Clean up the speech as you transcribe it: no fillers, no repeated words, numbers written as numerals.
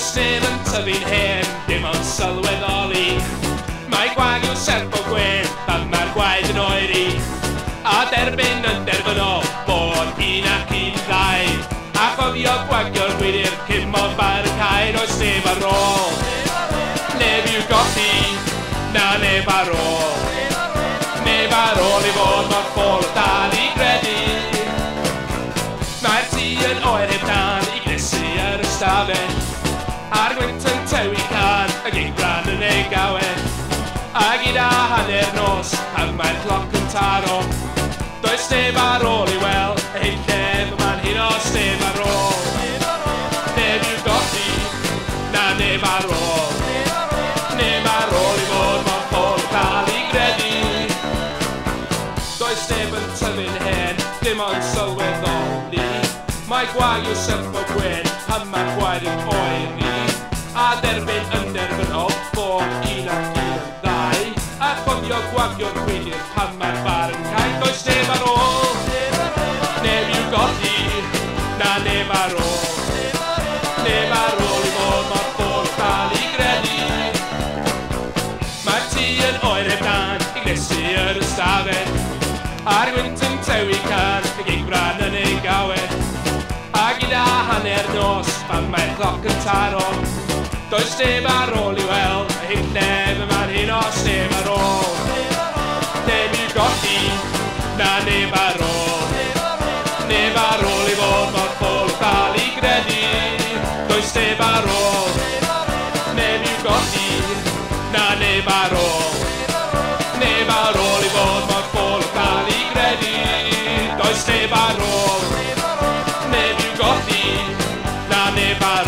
Does neb yn tyfu'n hen, dim ond sylweddoli. Mae gwag yw serp o gwen, pan mae'r gwaed yn oeri. A derbyn yn derfynol, bod un ac un ddau. A chofio gwagio'r gwiri'r cyn modd bar y cael. Oes neb ar ôl, neb i'w golli, na neb ar ôl. Neb ar ôl i fod mor ffôl o dal i gredu. Mae'r tŷ yn oer heb dan i gnesu ar y stafell. A'r gwynt yn tewi can, y geibran yn ei gawen. A gyda hanner nos, pan mae'r cloc yn taro. Does neb ar ôl i weld, ein llef yma'n hyn os neb ar ôl. Neb i'w golli, na neb ar ôl. Neb ar ôl i fod mor ffôl o dal i gredu. Does neb yn tyfu'n hen, dim ond sylweddoli. Mae gwag yw serp o gwen, pan mae'r gwaed yn oeri. A derbyn yn derfynol, bod un ac un yn ddau. A chofio gwagio'r gwiri'r pan mae'r bar yn cael. Does neb ar ôl, neb i'w golli, na neb ar ôl. Neb ar ôl i fod mor ffôl o dal i gredu. Mae'r tŷ yn oer heb dan i gnesu ar y stafell. A'r gwynt yn tewi can, y geibran yn ei gawen. A gyda hanner nos, pan mae'r cloc yn taro. Does neb ar ôl i weld, a hyn neb yma'n hyn os neb ar ôl. Neb i'w golli, na neb ar ôl. Neb ar ôl i fod mor ffôl o dal i gredu. Does neb ar ôl, neb i'w golli, na neb ar ôl. Neb ar ôl i fod mor ffôl o dal i gredu. Does neb ar ôl, neb i'w golli, na neb ar ôl.